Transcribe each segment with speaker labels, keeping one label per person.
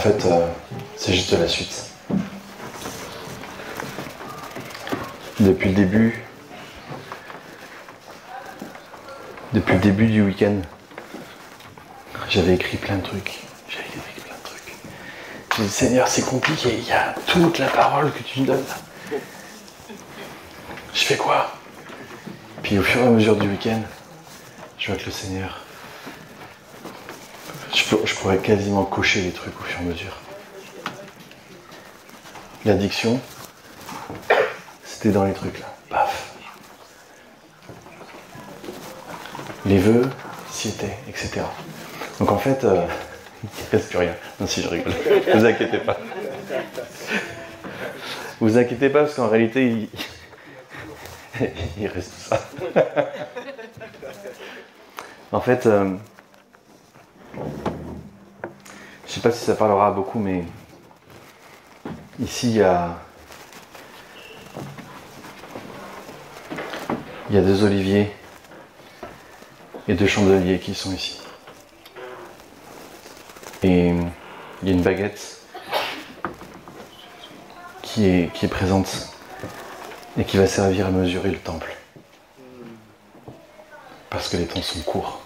Speaker 1: En fait, c'est juste la suite. Depuis le début du week-end, j'avais écrit plein de trucs. J'ai dit, Seigneur, c'est compliqué, il y a toute la parole que tu me donnes là. Je fais quoi? Puis au fur et à mesure du week-end, je vois que le Seigneur, je pourrais quasiment cocher les trucs au fur et à mesure. L'addiction, c'était dans les trucs là. Paf. Les vœux, s'y étaient, etc. Donc en fait, il ne reste plus rien. Non, si je rigole. Ne vous inquiétez pas. Vous inquiétez pas parce qu'en réalité, il reste tout ça. En fait, je sais pas si ça parlera à beaucoup, mais ici il y a deux oliviers et deux chandeliers qui sont ici. Et il y a une baguette qui est présente et qui va servir à mesurer le temple. Parce que les temps sont courts.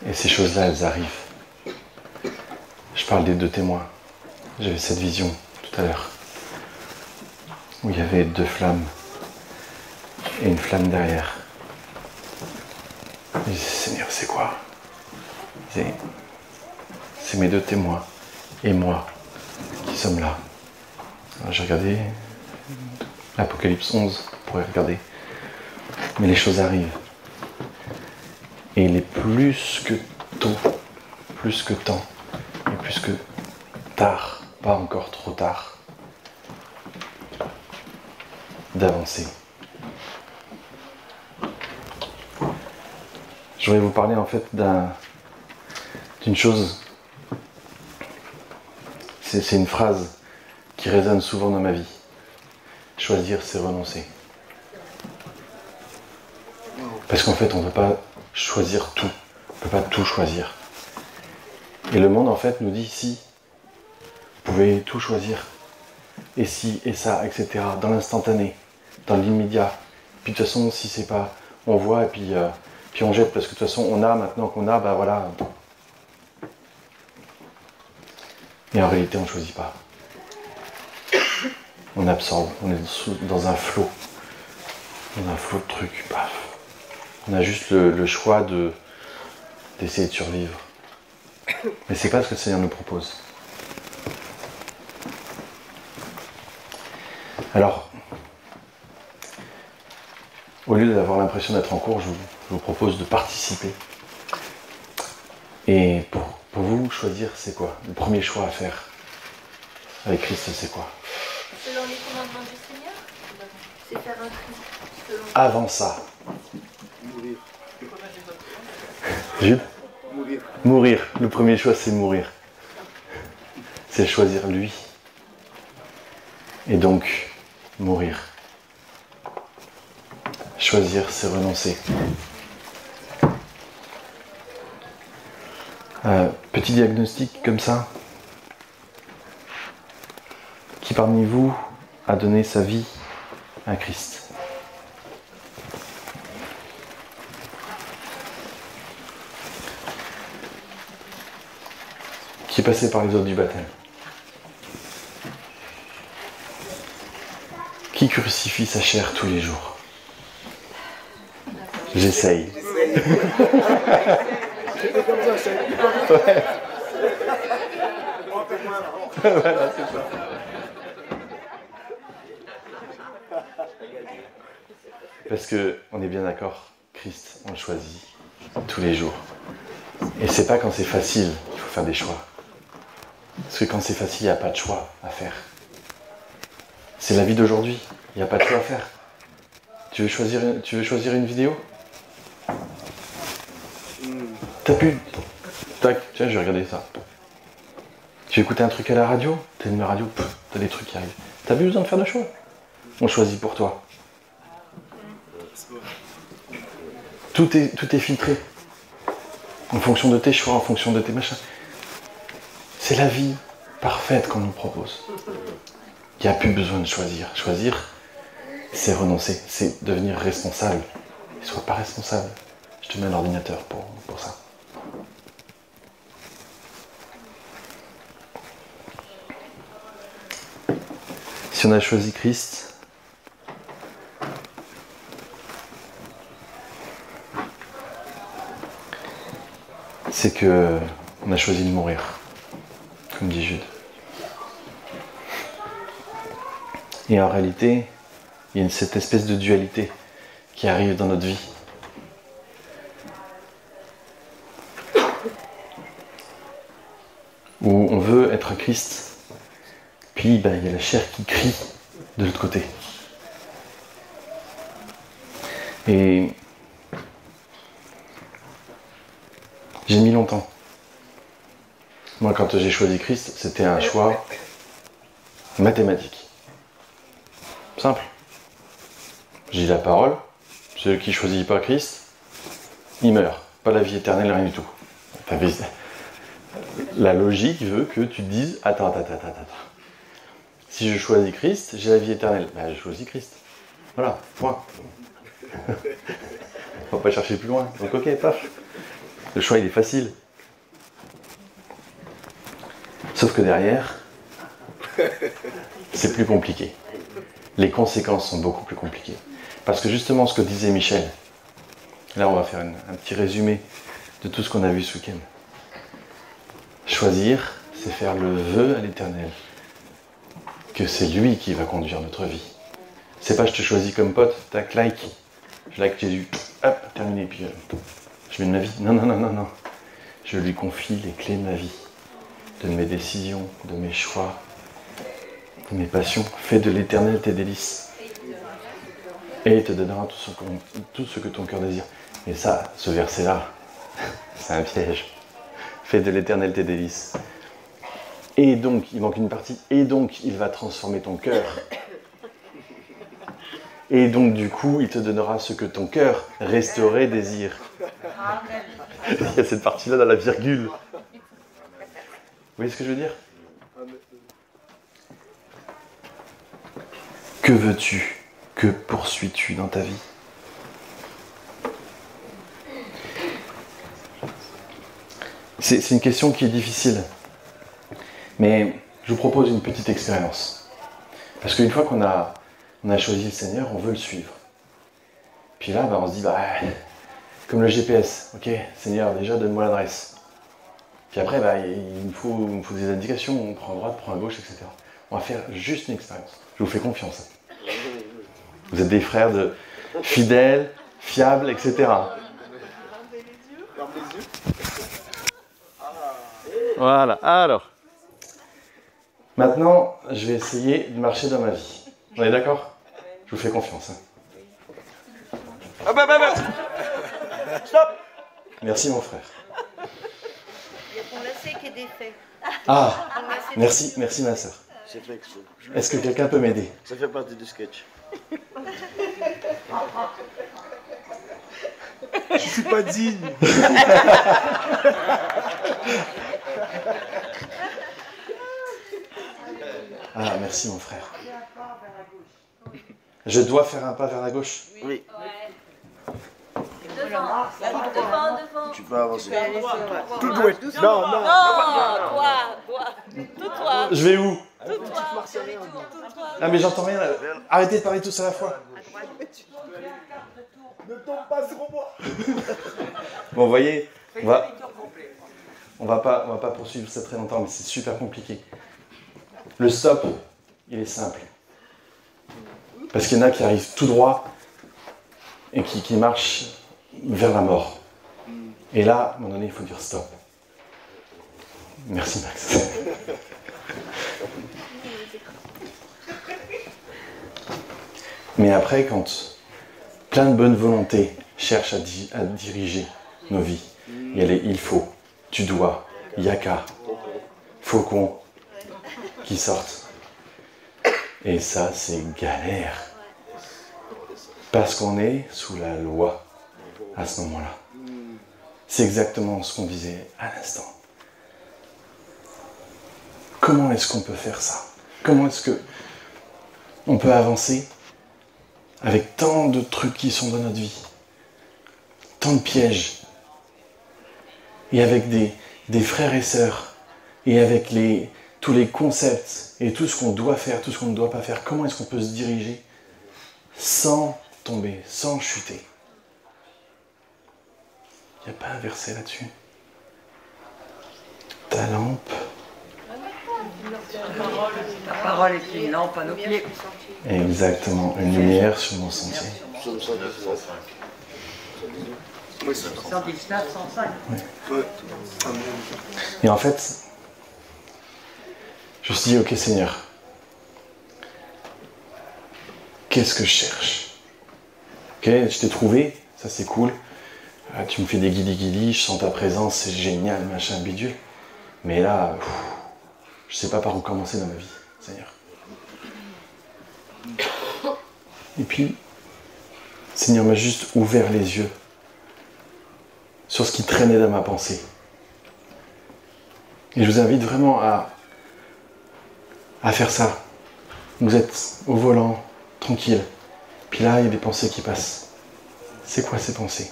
Speaker 1: Et ces choses-là, elles arrivent. Je parle des deux témoins. J'avais cette vision tout à l'heure, où il y avait deux flammes et une flamme derrière. Je disais, Seigneur, c'est quoi? C'est mes deux témoins et moi qui sommes là. Alors, j'ai regardé l'Apocalypse 11, on pourrait regarder. Mais les choses arrivent. Et il est plus que tôt, plus que temps, et plus que tard, pas encore trop tard, d'avancer. Je voudrais vous parler en fait d'une chose. C'est une phrase qui résonne souvent dans ma vie. Choisir, c'est renoncer. Parce qu'en fait, on ne peut pas choisir tout. On ne peut pas tout choisir. Et le monde, en fait, nous dit, si, vous pouvez tout choisir. Et si, et ça, etc. Dans l'instantané, dans l'immédiat. Puis de toute façon, si c'est pas, on voit et puis on jette. Parce que de toute façon, on a, maintenant qu'on a, bah voilà. Et en réalité, on ne choisit pas. On absorbe, on est dans un flot. Dans un flot de trucs, paf. On a juste le choix d'essayer de survivre. Mais c'est pas ce que le Seigneur nous propose. Alors, au lieu d'avoir l'impression d'être en cours, je vous propose de participer. Et pour vous, choisir, c'est quoi? Le premier choix à faire avec Christ, c'est quoi?
Speaker 2: Selon les commandements du Seigneur, c'est faire un tri. Selon...
Speaker 1: Avant ça.
Speaker 3: Mourir.
Speaker 1: Jules?
Speaker 3: Mourir.
Speaker 1: Mourir. Le premier choix, c'est mourir. C'est choisir lui. Et donc, mourir. Choisir, c'est renoncer. Petit diagnostic comme ça. Qui parmi vous a donné sa vie à Christ? Qui est passé par les eaux du baptême? Qui crucifie sa chair tous les jours? J'essaye.
Speaker 3: C'est comme ça, c'est
Speaker 1: Ouais. Voilà, c'est ça. Parce que on est bien d'accord, Christ, on le choisit tous les jours. Et c'est pas quand c'est facile qu'il faut faire des choix. Parce que quand c'est facile, il n'y a pas de choix à faire. C'est la vie d'aujourd'hui, il n'y a pas de choix à faire. Tu veux choisir une vidéo? T'as pu... Tac, tiens, je vais regarder ça. Tu veux écouter un truc à la radio? T'as une radio, t'as des trucs qui arrivent. T'as plus besoin de faire de choix. On choisit pour toi. Tout est filtré. En fonction de tes choix, en fonction de tes machins. C'est la vie parfaite qu'on nous propose. Il n'y a plus besoin de choisir. Choisir, c'est renoncer, c'est devenir responsable. Ne sois pas responsable. Je te mets un ordinateur pour ça. Si on a choisi Christ, c'est que on a choisi de mourir, comme dit Jude. Et en réalité, il y a cette espèce de dualité qui arrive dans notre vie. Où on veut être un Christ, puis il y a la chair qui crie de l'autre côté. Et j'ai mis longtemps. Moi, quand j'ai choisi Christ, c'était un choix mathématique. Simple. J'ai la parole. Celui qui ne choisit pas Christ, il meurt. Pas la vie éternelle, rien du tout. La logique veut que tu te dises, attends. Si je choisis Christ, j'ai la vie éternelle. Je choisis Christ. Voilà, point. On va pas chercher plus loin. Donc ok, paf. Le choix, il est facile. Sauf que derrière, c'est plus compliqué. Les conséquences sont beaucoup plus compliquées. Parce que justement, ce que disait Michel, là on va faire un petit résumé de tout ce qu'on a vu ce week-end. Choisir, c'est faire le vœu à l'Éternel, que c'est lui qui va conduire notre vie. C'est pas je te choisis comme pote, tac, like, je like Jésus, hop, terminé, puis je mets de ma vie. Non. Je lui confie les clés de ma vie, de mes décisions, de mes choix, de mes passions. Fais de l'Éternel tes délices. Et il te donnera tout ce que ton cœur désire. Et ça, ce verset-là, c'est un piège. Fais de l'Éternel tes délices. Et donc, il manque une partie, et donc il va transformer ton cœur. Et donc, du coup, il te donnera ce que ton cœur restauré désire. Il y a cette partie-là dans la virgule. Vous voyez ce que je veux dire? Que veux-tu? Que poursuis-tu dans ta vie? C'est une question qui est difficile. Mais je vous propose une petite expérience. Parce qu'une fois qu'on a choisi le Seigneur, on veut le suivre. Puis là, on se dit, comme le GPS, ok, Seigneur, déjà donne-moi l'adresse. Puis après, il me faut des indications, on prend à droite, on prend à gauche, etc. On va faire juste une expérience. Je vous fais confiance. Vous êtes des frères fidèles, fiables, etc. Voilà, alors. Maintenant, je vais essayer de marcher dans ma vie. On est d'accord? Je vous fais confiance. Stop! Merci mon frère.
Speaker 2: Il y a ton lacet qui est défait.
Speaker 1: Ah, merci ma soeur. Est-ce que quelqu'un peut m'aider?
Speaker 3: Ça fait partie du sketch. Je suis pas digne.
Speaker 1: Ah, merci mon frère. Je dois faire un pas vers la gauche?
Speaker 3: Oui.
Speaker 2: Devant.
Speaker 3: Tu peux avancer.
Speaker 2: Tout doué.
Speaker 3: Non.
Speaker 2: Toi. Tout toi.
Speaker 1: Je vais où?
Speaker 2: Tout toi.
Speaker 1: Ah mais j'entends rien là. Arrêtez de parler tous à la fois.
Speaker 3: Ne tombe pas sur moi.
Speaker 1: Bon, vous voyez, on va pas poursuivre ça très longtemps, mais c'est super compliqué. Le stop, il est simple. Parce qu'il y en a qui arrivent tout droit et qui marchent vers la mort. Et là, à un moment donné, il faut dire stop. Merci Max. Mais après, quand plein de bonne volonté cherchent à diriger nos vies, il y a les il faut, tu dois, yaka, faut qu'on qui sortent. Et ça, c'est galère. Parce qu'on est sous la loi à ce moment-là. C'est exactement ce qu'on disait à l'instant. comment est-ce qu'on peut faire ça? Comment est-ce qu'on peut avancer avec tant de trucs qui sont dans notre vie, tant de pièges, et avec des frères et sœurs, et avec tous les concepts, et tout ce qu'on doit faire, tout ce qu'on ne doit pas faire, comment est-ce qu'on peut se diriger sans tomber, sans chuter? Il n'y a pas un verset là-dessus. Ta lampe.
Speaker 4: Ta parole est une lampe à nos pieds.
Speaker 1: Exactement, une lumière sur mon sentier.
Speaker 4: 119, 105.
Speaker 3: Ouais.
Speaker 1: Et en fait, je me suis dit, ok Seigneur, qu'est-ce que je cherche? Ok, je t'ai trouvé, ça c'est cool. Tu me fais des guilis, je sens ta présence, c'est génial, machin, bidule. Mais là, je sais pas par où commencer dans ma vie, Seigneur. Et puis, Seigneur m'a juste ouvert les yeux sur ce qui traînait dans ma pensée. Et je vous invite vraiment à faire ça. Vous êtes au volant, tranquille. Puis là, il y a des pensées qui passent. C'est quoi ces pensées?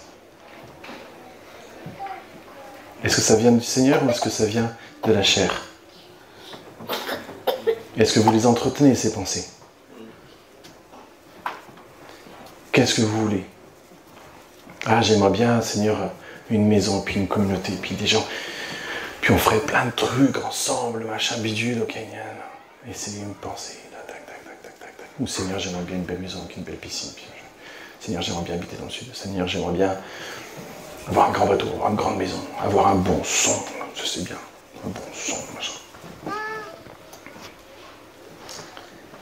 Speaker 1: Est-ce que ça vient du Seigneur ou est-ce que ça vient de la chair? Est-ce que vous les entretenez, ces pensées? Qu'est-ce que vous voulez? Ah, j'aimerais bien, Seigneur, une maison, puis une communauté, puis des gens. Puis on ferait plein de trucs ensemble, machin, bidule, ok, et c'est une pensée, là, tac, tac, tac, tac, tac, tac. Ou Seigneur, j'aimerais bien une belle maison avec une belle piscine. Puis, Seigneur, j'aimerais bien habiter dans le sud. Seigneur, j'aimerais bien avoir un grand bateau, avoir une grande maison, avoir un bon son, je sais bien, un bon son, machin.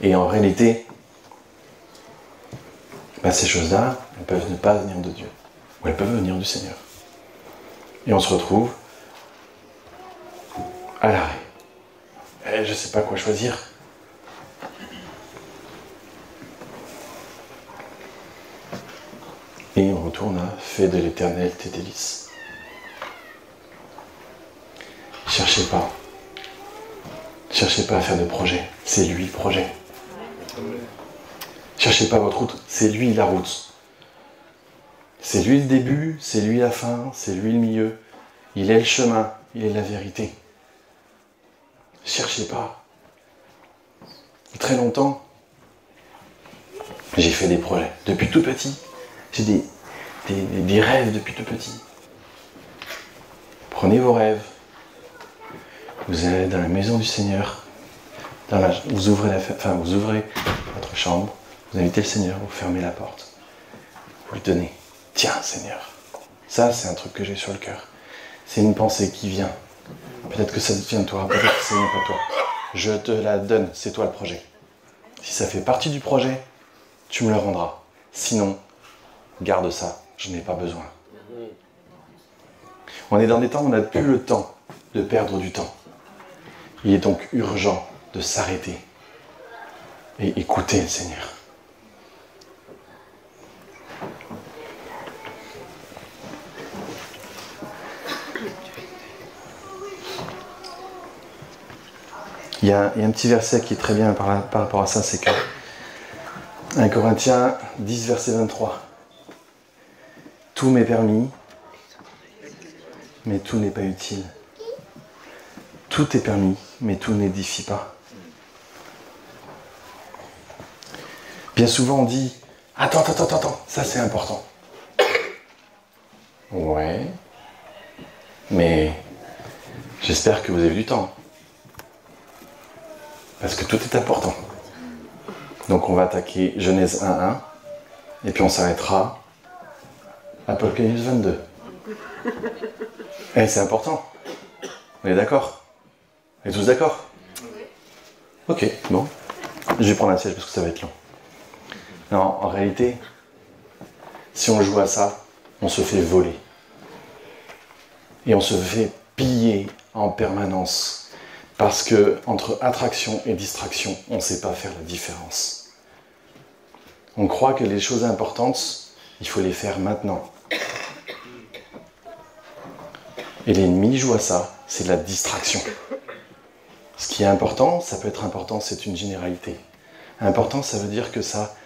Speaker 1: Et en réalité, ces choses-là, elles peuvent ne pas venir de Dieu, ou elles peuvent venir du Seigneur. Et on se retrouve à l'arrêt. Et je ne sais pas quoi choisir. Et on retourne à fais de l'Éternel tes délices. Cherchez pas à faire de projet. C'est lui le projet. Cherchez pas votre route. C'est lui la route. C'est lui le début, c'est lui la fin, c'est lui le milieu. Il est le chemin, il est la vérité. Cherchez pas. Très longtemps, j'ai fait des projets. Depuis tout petit, j'ai des rêves depuis tout petit. Prenez vos rêves. Vous allez dans la maison du Seigneur. Vous ouvrez votre chambre. Vous invitez le Seigneur, vous fermez la porte. Vous lui donnez. Tiens, Seigneur. Ça, c'est un truc que j'ai sur le cœur. C'est une pensée qui vient. Peut-être que ça vient de toi, peut-être que ça vient pas de toi. Je te la donne, c'est toi le projet. Si ça fait partie du projet, tu me le rendras. Sinon, garde ça, je n'ai pas besoin. On est dans des temps où on n'a plus le temps de perdre du temps. Il est donc urgent de s'arrêter et écouter le Seigneur. Il y a un petit verset qui est très bien par rapport à ça, c'est que 1 Corinthiens 10, verset 23. Tout m'est permis, mais tout n'est pas utile. Tout est permis, mais tout n'édifie pas. Bien souvent on dit « Attends, ça c'est important. » Ouais, mais j'espère que vous avez du temps. Parce que tout est important. Donc on va attaquer Genèse 1.1 et puis on s'arrêtera à Apocalypse 22. C'est important. On est d'accord? On est tous d'accord? Ok, bon. Je vais prendre un siège parce que ça va être long. Non, en réalité, si on joue à ça, on se fait voler. Et on se fait piller en permanence. Parce que entre attraction et distraction, on ne sait pas faire la différence. On croit que les choses importantes, il faut les faire maintenant. Et l'ennemi joue à ça, c'est de la distraction. Ce qui est important, ça peut être important, c'est une généralité. Important, ça veut dire que ça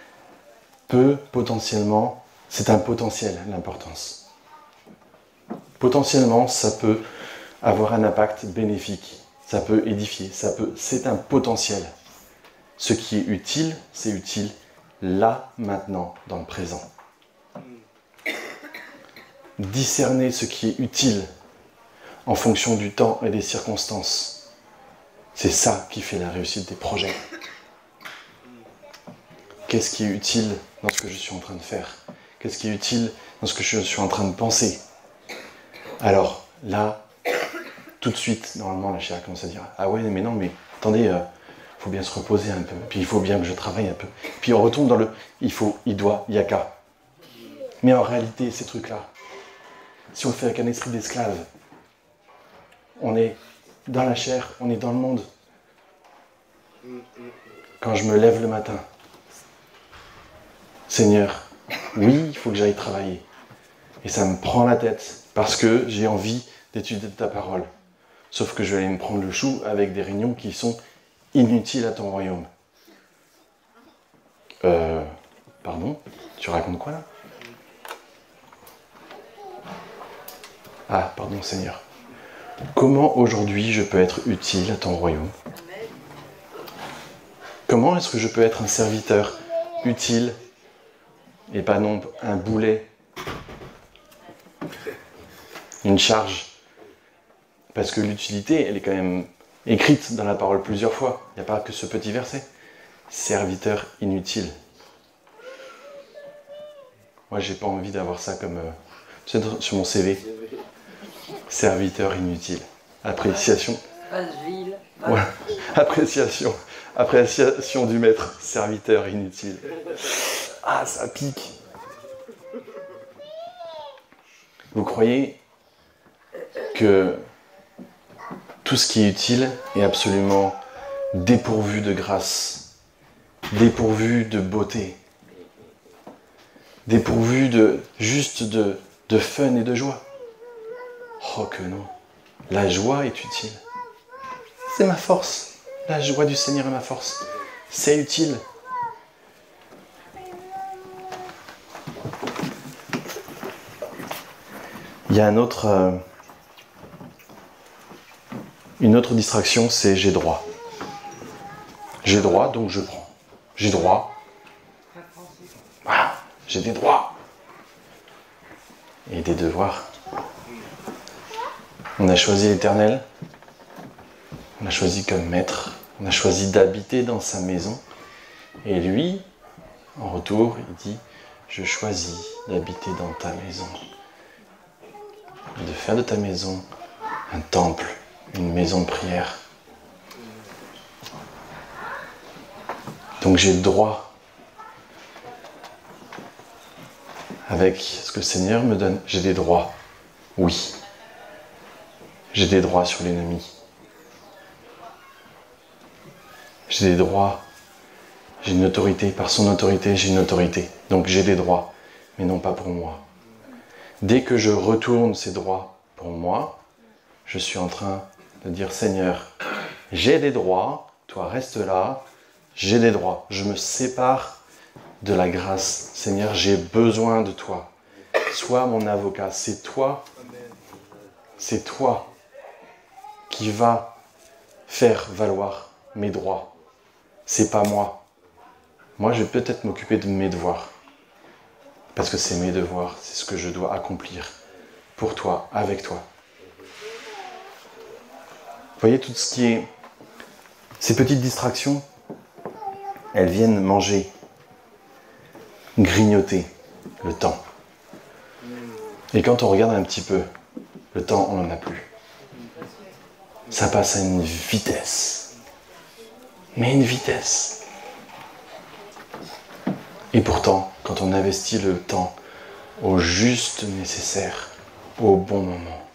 Speaker 1: peut potentiellement, c'est un potentiel, l'importance. Potentiellement, ça peut avoir un impact bénéfique, ça peut édifier, c'est un potentiel. Ce qui est utile, c'est utile là, maintenant, dans le présent. Discerner ce qui est utile en fonction du temps et des circonstances, c'est ça qui fait la réussite des projets. Qu'est-ce qui est utile dans ce que je suis en train de faire? Qu'est-ce qui est utile dans ce que je suis en train de penser? Alors là, tout de suite, normalement, la chair commence à dire « Ah ouais, mais non, mais attendez, faut bien se reposer un peu, puis il faut bien que je travaille un peu. » Puis on retourne dans le « il faut, il doit, il y a qu'à ». Mais en réalité, ces trucs-là, si on le fait avec un esprit d'esclave, on est dans la chair, on est dans le monde. Quand je me lève le matin, Seigneur, oui, il faut que j'aille travailler. Et ça me prend la tête, parce que j'ai envie d'étudier ta parole. Sauf que je vais aller me prendre le chou avec des réunions qui sont inutiles à ton royaume. Pardon? Tu racontes quoi là? Ah, pardon Seigneur. Comment aujourd'hui je peux être utile à ton royaume? Comment est-ce que je peux être un serviteur utile et pas non un boulet, une charge? Parce que l'utilité, elle est quand même écrite dans la parole plusieurs fois. Il n'y a pas que ce petit verset. Serviteur inutile. Moi, j'ai pas envie d'avoir ça comme sur mon CV. Serviteur inutile. Appréciation. Ouais. Appréciation du maître. Serviteur inutile. Ah, ça pique. Vous croyez que tout ce qui est utile est absolument dépourvu de grâce, dépourvu de beauté, dépourvu de juste de fun et de joie? Oh que non, la joie est utile. C'est ma force. La joie du Seigneur est ma force. C'est utile. Il y a une autre distraction, c'est j'ai droit. J'ai droit, donc je prends. J'ai droit. Voilà, j'ai des droits. Et des devoirs. On a choisi l'Éternel. On a choisi comme maître. On a choisi d'habiter dans sa maison. Et lui, en retour, il dit, je choisis d'habiter dans ta maison. De faire de ta maison un temple, une maison de prière. Donc j'ai le droit, avec ce que le Seigneur me donne, j'ai des droits. Oui, j'ai des droits sur l'ennemi. J'ai des droits, j'ai une autorité, par son autorité, j'ai une autorité. Donc j'ai des droits, mais non pas pour moi. Dès que je retourne ces droits pour moi, je suis en train de dire, Seigneur, j'ai des droits, toi reste là, j'ai des droits. Je me sépare de la grâce. Seigneur, j'ai besoin de toi. Sois mon avocat. C'est toi qui va faire valoir mes droits. C'est pas moi. Moi, je vais peut-être m'occuper de mes devoirs. Parce que c'est mes devoirs, c'est ce que je dois accomplir pour toi, avec toi. Vous voyez, tout ce qui est... Ces petites distractions, elles viennent manger, grignoter le temps. Et quand on regarde un petit peu, le temps, on n'en a plus. Ça passe à une vitesse. Mais une vitesse. Et pourtant, quand on investit le temps au juste nécessaire, au bon moment,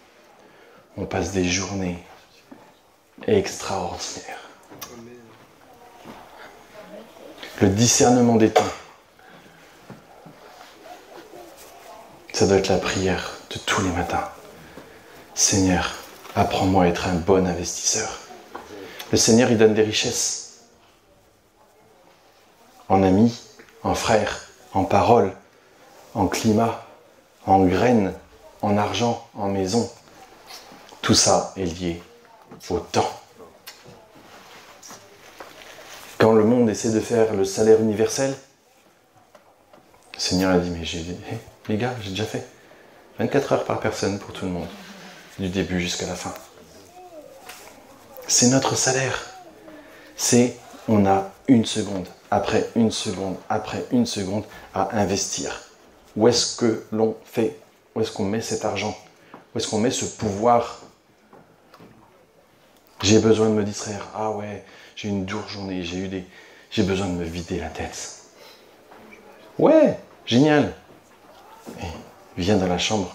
Speaker 1: on passe des journées extraordinaires. Le discernement des temps, ça doit être la prière de tous les matins. Seigneur, apprends-moi à être un bon investisseur. Le Seigneur, il donne des richesses. En amis, en frères, en paroles, en climat, en graines, en argent, en maison. Tout ça est lié au temps. Quand le monde essaie de faire le salaire universel, le Seigneur a dit, mais les gars, j'ai déjà fait 24 heures par personne pour tout le monde, du début jusqu'à la fin. C'est notre salaire. C'est, on a une seconde, après une seconde, après une seconde à investir. Où est-ce que l'on fait? Où est-ce qu'on met cet argent? Où est-ce qu'on met ce pouvoir? J'ai besoin de me distraire. Ah ouais, j'ai une dure journée, j'ai besoin de me vider la tête. Ouais, génial. Et viens dans la chambre.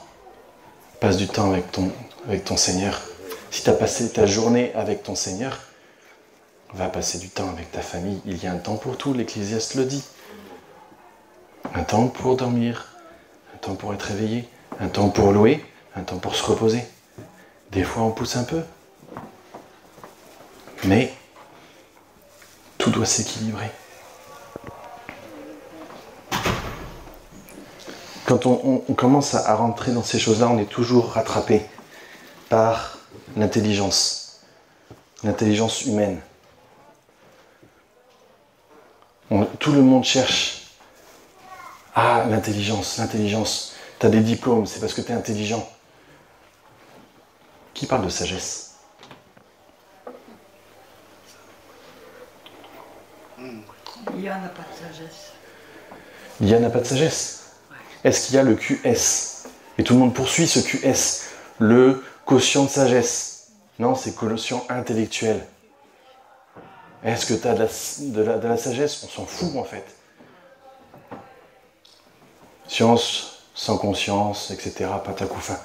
Speaker 1: Passe du temps avec ton Seigneur. Si tu as passé ta journée avec ton Seigneur, va passer du temps avec ta famille. Il y a un temps pour tout, l'Ecclésiaste le dit. Un temps pour dormir, un temps pour être réveillé, un temps pour louer, un temps pour se reposer. Des fois, on pousse un peu. Mais tout doit s'équilibrer. Quand on commence à rentrer dans ces choses-là, on est toujours rattrapé par l'intelligence humaine. Tout le monde cherche. Ah, l'intelligence. T'as des diplômes, c'est parce que t'es intelligent. Qui parle de sagesse?
Speaker 4: Il n'y en a pas de sagesse.
Speaker 1: Il n'y en a pas de sagesse. Est-ce qu'il y a le QS? Et tout le monde poursuit ce QS. Le quotient de sagesse. Non, c'est quotient intellectuel. Est-ce que tu as de la sagesse? On s'en fout en fait. Science, sans conscience, etc. Patacoufin.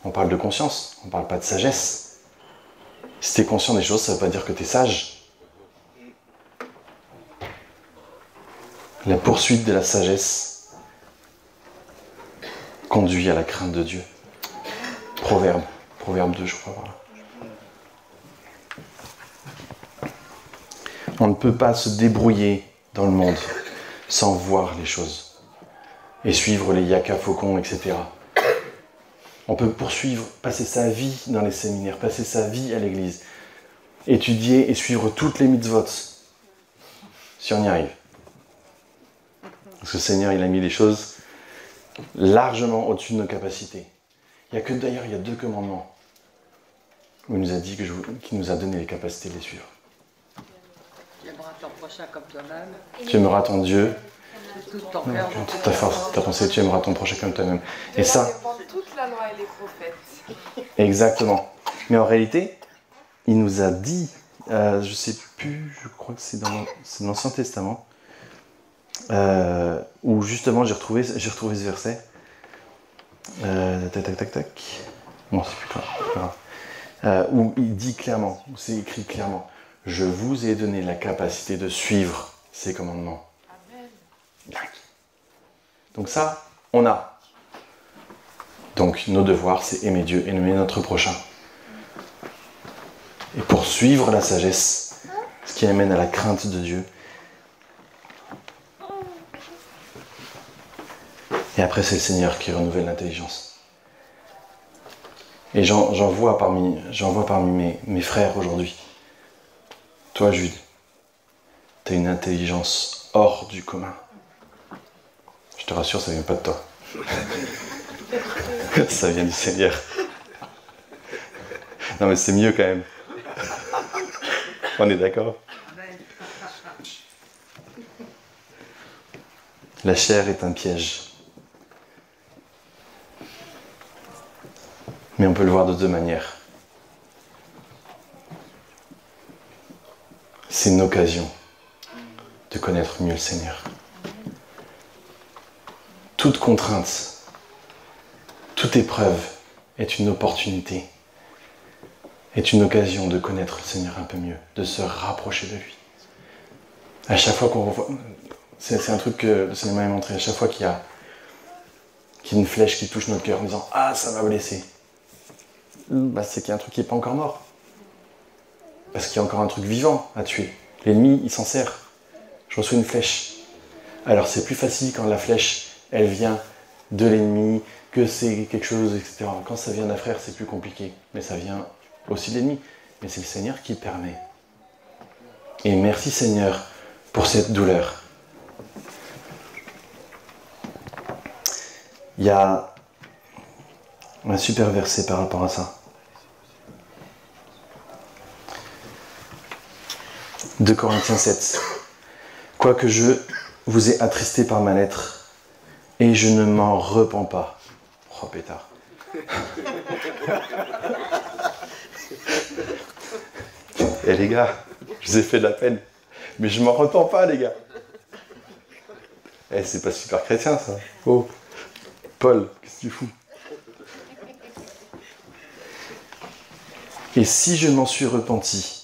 Speaker 1: On parle de conscience, on ne parle pas de sagesse. Si tu es conscient des choses, ça ne veut pas dire que tu es sage. La poursuite de la sagesse conduit à la crainte de Dieu. Proverbe 2, je crois. Voilà. On ne peut pas se débrouiller dans le monde sans voir les choses et suivre les yaka faucons, etc. On peut passer sa vie dans les séminaires, passer sa vie à l'église, étudier et suivre toutes les mitzvot, si on y arrive. Parce que le Seigneur, il a mis les choses largement au-dessus de nos capacités. D'ailleurs, il y a 2 commandements où il nous a dit qu'il nous a donné les capacités de les suivre.
Speaker 4: Tu aimeras ton prochain comme toi-même.
Speaker 1: Tu aimeras ton Dieu,
Speaker 4: Tout ton cœur,
Speaker 1: toute ta force, ta pensée, tu aimeras ton prochain comme toi-même. Et ça,
Speaker 5: toute la loi et les prophètes.
Speaker 1: exactement. Mais en réalité, il nous a dit, je ne sais plus, je crois que c'est dans l'Ancien Testament, où justement j'ai retrouvé ce verset. Bon, c'est plus grave. Où il dit clairement, où c'est écrit clairement, je vous ai donné la capacité de suivre ces commandements. Amen. Donc ça, on a. Donc nos devoirs, c'est aimer Dieu et aimer notre prochain. Et poursuivre la sagesse, ce qui amène à la crainte de Dieu. Et après, c'est le Seigneur qui renouvelle l'intelligence. Et j'en vois parmi mes frères aujourd'hui. Toi, Jude, tu as une intelligence hors du commun. Je te rassure, ça ne vient pas de toi. Ça vient du Seigneur. Non, mais c'est mieux quand même. On est d'accord? La chair est un piège. Mais on peut le voir de 2 manières. C'est une occasion de connaître mieux le Seigneur. Toute contrainte, toute épreuve est une opportunité, est une occasion de connaître le Seigneur un peu mieux, de se rapprocher de lui. À chaque fois qu'on revoit... C'est un truc que le Seigneur m'a montré. À chaque fois qu'il y a une flèche qui touche notre cœur en disant « Ah, ça m'a blessé », c'est qu'il y a un truc qui n'est pas encore mort. Parce qu'il y a encore un truc vivant à tuer. L'ennemi, il s'en sert. Je reçois une flèche. Alors c'est plus facile quand la flèche, elle vient de l'ennemi, que c'est quelque chose, etc. Quand ça vient d'un frère, c'est plus compliqué. Mais ça vient aussi de l'ennemi. Mais c'est le Seigneur qui permet. Et merci Seigneur pour cette douleur. Il y a un super verset par rapport à ça. 2 Corinthiens 7. Quoique je vous ai attristé par ma lettre, et je ne m'en repens pas. Oh pétard. Eh les gars, je vous ai fait de la peine. Mais je m'en repens pas les gars. Eh c'est pas super chrétien ça. Oh. Paul, qu'est-ce que tu fous? Et si je m'en suis repenti,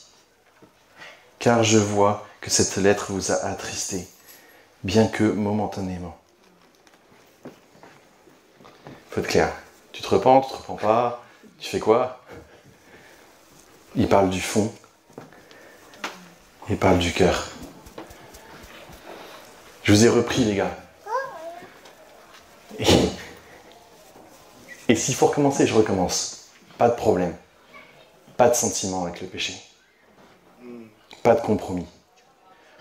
Speaker 1: car je vois que cette lettre vous a attristé, bien que momentanément. Faut être clair. Tu te repens pas, tu fais quoi? Il parle du fond, il parle du cœur. Je vous ai repris les gars. Et s'il faut recommencer, je recommence. Pas de problème. Pas de sentiment avec le péché. Pas de compromis.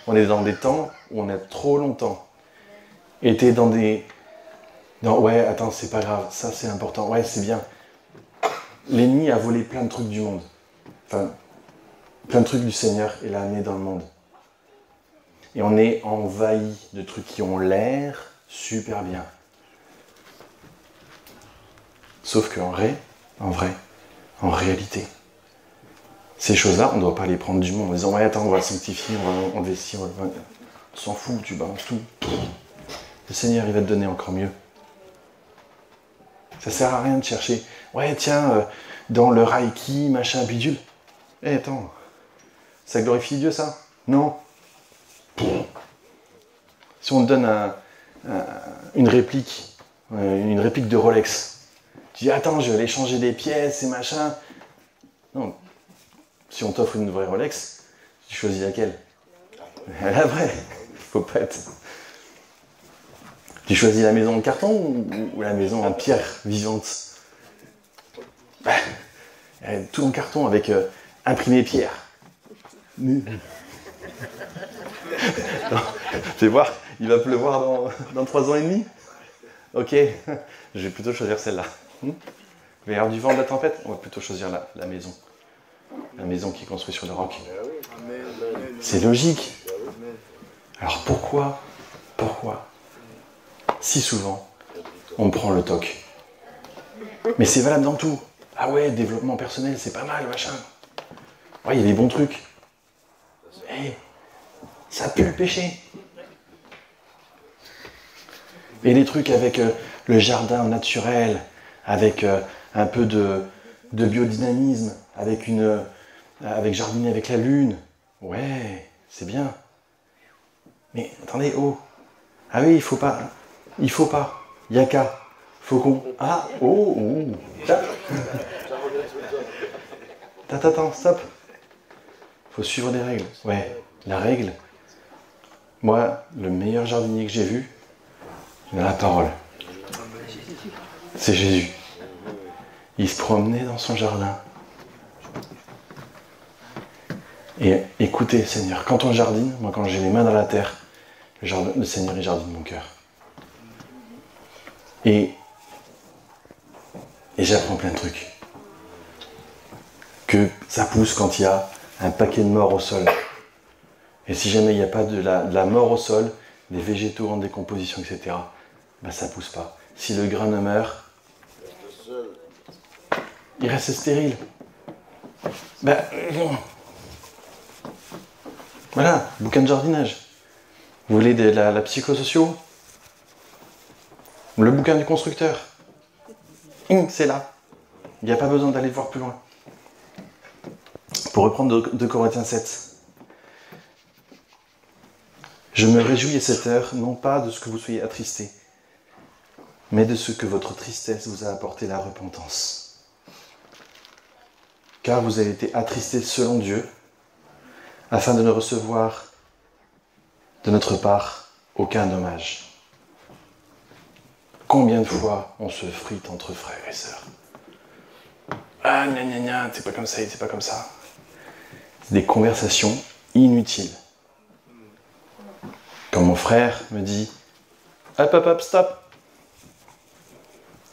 Speaker 1: On est dans des temps où on a trop longtemps été dans des... Non, ouais, attends, c'est pas grave, ça c'est important, ouais, c'est bien. L'ennemi a volé plein de trucs du monde. Enfin, plein de trucs du Seigneur et l'a amené dans le monde. Et on est envahi de trucs qui ont l'air super bien. Sauf qu'en vrai, en réalité, ces choses-là, on ne doit pas les prendre du monde en disant « Ouais, attends, on va sanctifier, on va enlever ci, on s'en fout, tu balances tout. » Le Seigneur, il va te donner encore mieux. Ça sert à rien de chercher « Ouais, tiens, dans le Reiki, machin, bidule. » Eh, attends, ça glorifie Dieu, ça? Non. Si on te donne une réplique de Rolex, tu dis, attends, je vais aller changer des pièces et machin. Non. Si on t'offre une vraie Rolex, tu choisis laquelle? La vraie. Faut pas être... Tu choisis la maison en carton ou la maison en pierre vivante? Tout en carton avec imprimé pierre. Tu vas voir, il va pleuvoir dans 3 ans et demi. Ok, je vais plutôt choisir celle-là. Il va y avoir du vent, de la tempête, on va plutôt choisir la maison. La maison qui est construite sur le roc. C'est logique. Alors pourquoi, si souvent, on prend le toc? Mais c'est valable dans tout. Ah ouais, développement personnel, c'est pas mal, machin. Ouais, il y a des bons trucs. Hey, ça pue le péché. Et les trucs avec le jardin naturel, avec un peu de biodynamisme, avec jardiner avec la lune. Ouais, c'est bien. Mais attendez, oh. Ah oui, il faut pas. Yaka. Faut qu'on... Ah, oh. Attends, stop. Faut suivre des règles. Ouais, la règle. Moi, le meilleur jardinier que j'ai vu, dans la parole, c'est Jésus. Il se promenait dans son jardin. Et écoutez, Seigneur, quand on jardine, moi quand j'ai les mains dans la terre, le Seigneur il jardine mon cœur. Et j'apprends plein de trucs. Que ça pousse quand il y a un paquet de morts au sol. Et si jamais il n'y a pas de la mort au sol, des végétaux en décomposition, etc., ben ça pousse pas. Si le grain ne meurt, il reste stérile. Ben, voilà, bouquin de jardinage. Vous voulez de la psychosocio? Le bouquin du constructeur. C'est là. Il n'y a pas besoin d'aller voir plus loin. Pour reprendre 2 Corinthiens 7. Je me réjouis à cette heure, non pas de ce que vous soyez attristés, mais de ce que votre tristesse vous a apporté la repentance. Car vous avez été attristés selon Dieu, afin de ne recevoir de notre part aucun dommage. Combien de fois on se frite entre frères et sœurs? Ah, gna gna gna, c'est pas comme ça, c'est pas comme ça. C'est des conversations inutiles. Quand mon frère me dit « Hop, hop, hop, stop !»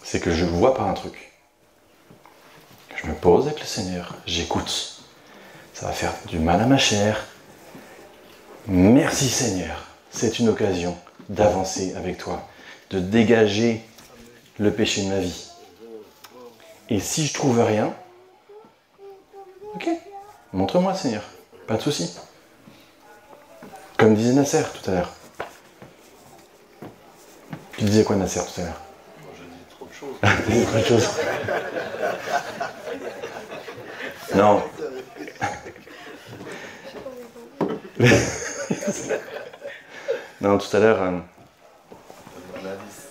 Speaker 1: c'est que je ne vois pas un truc. Je me pose avec le Seigneur, j'écoute. Ça va faire du mal à ma chair. Merci Seigneur, c'est une occasion d'avancer avec toi, de dégager le péché de ma vie. Et si je trouve rien, ok, montre-moi Seigneur, pas de souci. Comme disait Nasser tout à l'heure. Tu disais quoi Nasser tout à l'heure?
Speaker 3: Je dis trop de choses.
Speaker 1: Tu disais trop de choses. Non. Non, tout à l'heure...
Speaker 3: Donne-moi un indice.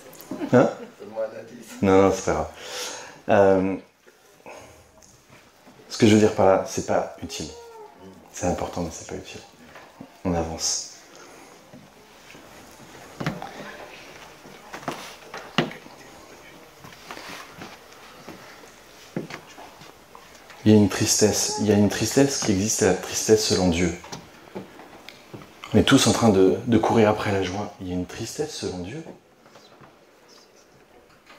Speaker 1: Hein?
Speaker 3: Donne-moi un indice.
Speaker 1: Non, c'est pas grave. Ce que je veux dire par là, c'est pas utile. C'est important, mais c'est pas utile. On avance. Il y a une tristesse. Il y a une tristesse qui existe, c'est la tristesse selon Dieu. On est tous en train de courir après la joie. Il y a une tristesse selon Dieu.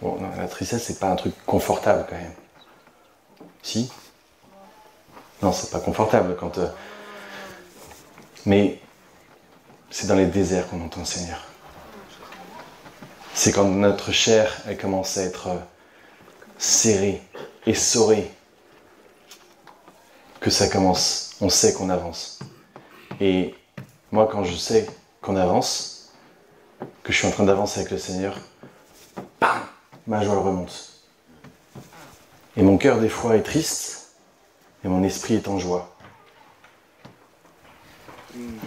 Speaker 1: Bon, non, la tristesse, c'est pas un truc confortable quand même. Si? Non, c'est pas confortable quand... Mais c'est dans les déserts qu'on entend le Seigneur. C'est quand notre chair, elle commence à être serrée, essorée, que ça commence, on sait qu'on avance. Et moi, quand je sais qu'on avance, que je suis en train d'avancer avec le Seigneur, bam, ma joie remonte. Et mon cœur, des fois, est triste, et mon esprit est en joie.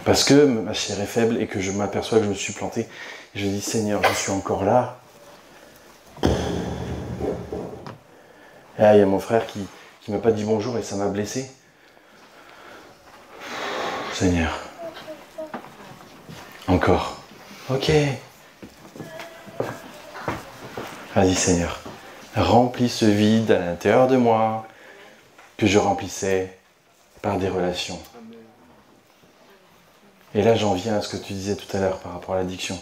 Speaker 1: Parce que ma chair est faible et que je m'aperçois que je me suis planté. Et je dis, Seigneur, je suis encore là. Et là, il y a mon frère qui ne m'a pas dit bonjour et ça m'a blessé. Seigneur. Encore. Ok. Vas-y, Seigneur. Remplis ce vide à l'intérieur de moi que je remplissais par des relations. Et là, j'en viens à ce que tu disais tout à l'heure par rapport à l'addiction.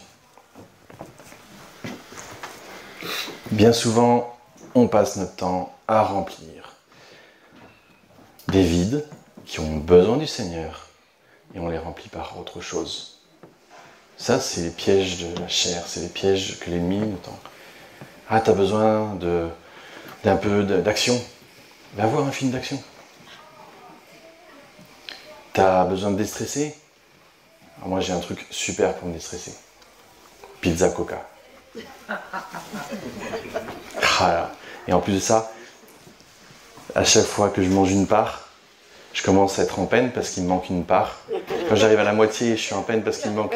Speaker 1: Bien souvent, on passe notre temps à remplir des vides qui ont besoin du Seigneur et on les remplit par autre chose. Ça, c'est les pièges de la chair, c'est les pièges que l'ennemi nous tend. Ah, t'as besoin d'un peu d'action. Va voir un film d'action. T'as besoin de déstresser. Alors moi, j'ai un truc super pour me déstresser. Pizza Coca. Voilà. Et en plus de ça, à chaque fois que je mange une part, je commence à être en peine parce qu'il me manque une part. Quand j'arrive à la moitié, je suis en peine parce qu'il me manque.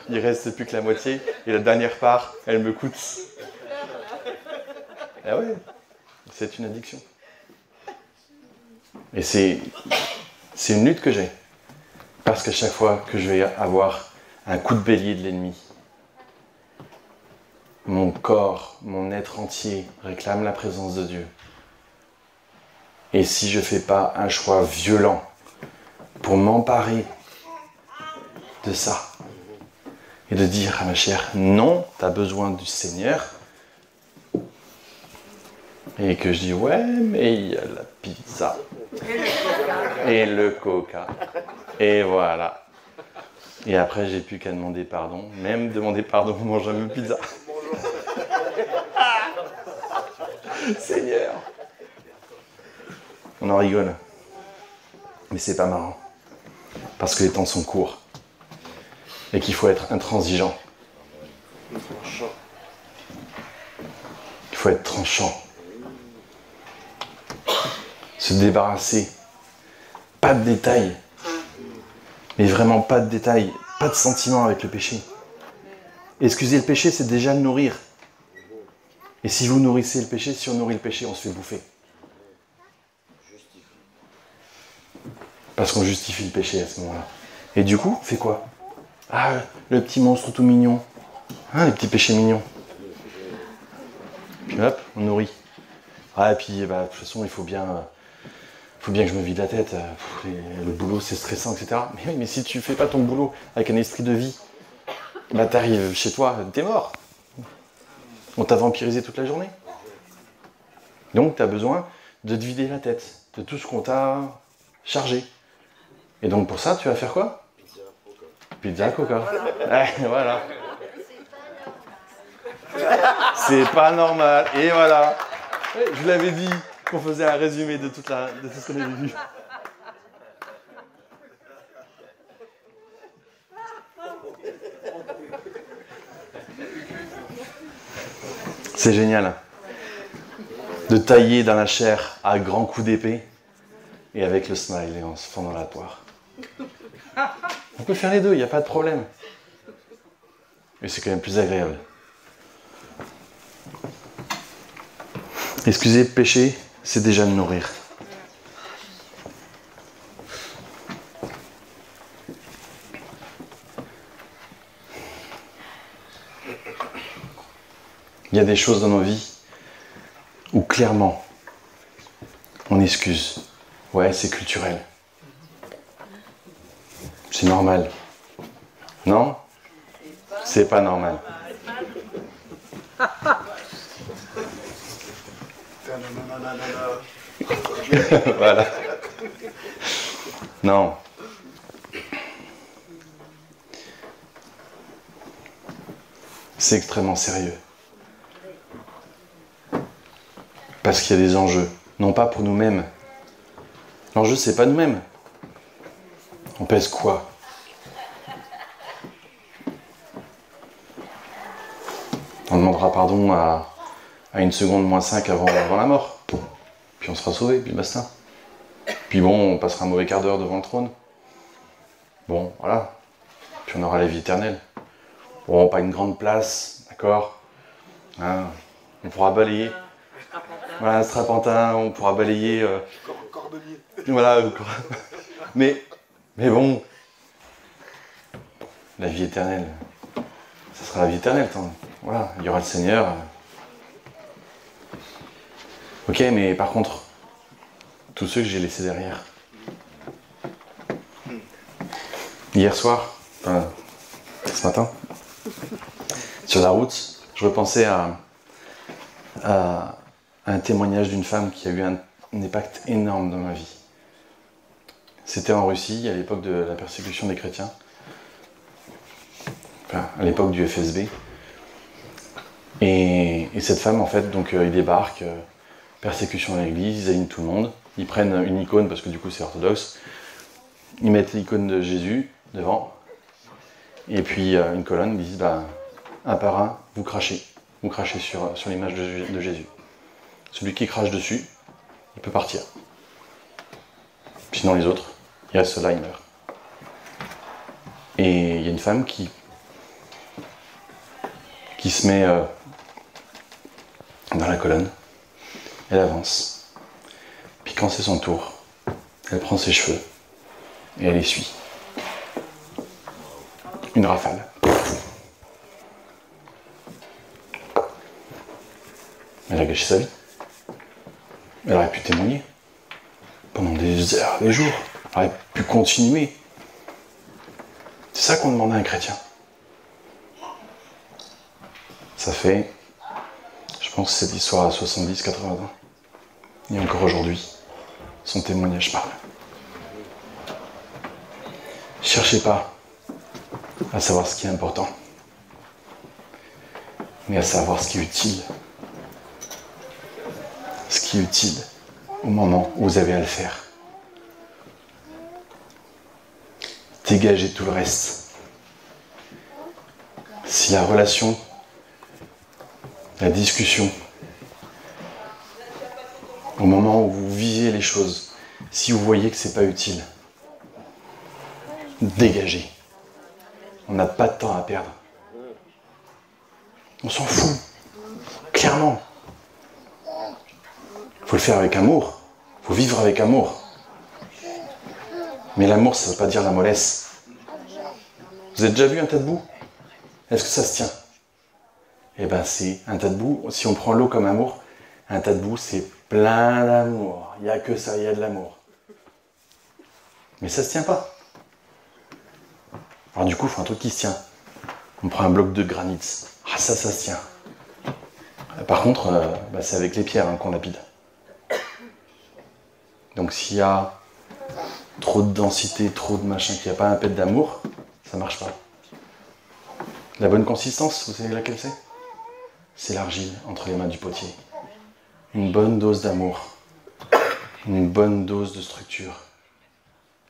Speaker 1: Il reste plus que la moitié. Et la dernière part, elle me coûte. Ah ouais, c'est une addiction. Et c'est une lutte que j'ai. Parce que chaque fois que je vais avoir un coup de bélier de l'ennemi, mon corps, mon être entier réclame la présence de Dieu. Et si je ne fais pas un choix violent pour m'emparer de ça, et de dire à ma chair, non, tu as besoin du Seigneur, et que je dis, ouais, mais il y a la pizza, et le coca, et voilà. Et après, j'ai plus qu'à demander pardon, même demander pardon en mangeant une pizza. Seigneur. On en rigole. Mais c'est pas marrant. Parce que les temps sont courts. Et qu'il faut être intransigeant. Il faut être tranchant. Se débarrasser. Pas de détails. Mais vraiment pas de détails. Pas de sentiments avec le péché. Excuser le péché, c'est déjà le nourrir. Et si vous nourrissez le péché, si on nourrit le péché, on se fait bouffer. Parce qu'on justifie le péché à ce moment-là. Et du coup, fait quoi? Ah, le petit monstre tout mignon. Hein, les petits péchés mignons. Puis hop, on nourrit. Ah, et puis, bah, de toute façon, il faut bien que je me vide la tête. Le boulot, c'est stressant, etc. Mais oui, mais si tu fais pas ton boulot avec un esprit de vie, bah, t'arrives chez toi, t'es mort. On t'a vampirisé toute la journée. Donc, t'as besoin de te vider la tête de tout ce qu'on t'a chargé. Et donc, pour ça, tu vas faire quoi? Pizza, coca. Ouais, voilà. C'est pas normal. Et voilà. Je vous l'avais dit qu'on faisait un résumé de tout ce qu'on avait vu. C'est génial. De tailler dans la chair à grands coups d'épée et avec le smile et en se fendant la poire. On peut faire les deux, il n'y a pas de problème. Mais c'est quand même plus agréable. Excusez, péché, c'est déjà de nourrir. Il y a des choses dans nos vies où clairement on excuse. Ouais, c'est culturel. C'est normal. Non? C'est pas normal. Voilà. Non. C'est extrêmement sérieux. Parce qu'il y a des enjeux. Non pas pour nous-mêmes. L'enjeu, c'est pas nous-mêmes. On pèse quoi? On demandera pardon à 1 seconde moins 5 avant la mort. Puis on sera sauvé, puis basta. Puis bon, on passera un mauvais quart d'heure devant le trône. Bon, voilà. Puis on aura la vie éternelle. Bon, pas une grande place, d'accord, hein, on pourra balayer. Voilà, un strapantin, on pourra balayer.
Speaker 3: Cordelier.
Speaker 1: Voilà. Mais bon, la vie éternelle, ça sera la vie éternelle. Voilà, il y aura le Seigneur. Ok, mais par contre, tous ceux que j'ai laissés derrière. Hier soir, enfin, ce matin, sur la route, je repensais à un témoignage d'une femme qui a eu un impact énorme dans ma vie. C'était en Russie, à l'époque de la persécution des chrétiens, enfin, à l'époque du FSB. Et cette femme, en fait, donc ils débarquent, persécution à l'église, ils alignent tout le monde, ils prennent une icône, parce que du coup c'est orthodoxe, ils mettent l'icône de Jésus devant, et puis une colonne, ils disent, bah, un par un, vous crachez sur l'image de Jésus. Celui qui crache dessus, il peut partir. Sinon les autres, ils restent là, ils meurent. Et il y a une femme qui se met dans la colonne, elle avance. Puis quand c'est son tour, elle prend ses cheveux et elle essuie. Une rafale. Elle a gâché sa vie. Elle aurait pu témoigner pendant des heures, des jours. Elle aurait pu continuer. C'est ça qu'on demande à un chrétien. Ça fait, je pense, cette histoire à 70-80 ans. Et encore aujourd'hui, son témoignage parle. Cherchez pas à savoir ce qui est important, mais à savoir ce qui est utile. Ce qui est utile au moment où vous avez à le faire. Dégagez tout le reste. Si la relation, la discussion, au moment où vous vivez les choses, si vous voyez que c'est pas utile, dégagez. On n'a pas de temps à perdre. On s'en fout. Clairement. Faut le faire avec amour. Faut vivre avec amour. Mais l'amour, ça ne veut pas dire la mollesse. Vous avez déjà vu un tas de boue? Est-ce que ça se tient? Eh bien, c'est un tas de boue. Si on prend l'eau comme amour, un tas de boue, c'est plein d'amour. Il n'y a que ça, il y a de l'amour. Mais ça ne se tient pas. Alors du coup, il faut un truc qui se tient. On prend un bloc de granit. Ah, ça se tient. Par contre, c'est avec les pierres qu'on lapide. Donc s'il y a trop de densité, trop de machin, qu'il n'y a pas un pet d'amour, ça marche pas. La bonne consistance, vous savez laquelle c'est? C'est l'argile entre les mains du potier. Une bonne dose d'amour. Une bonne dose de structure.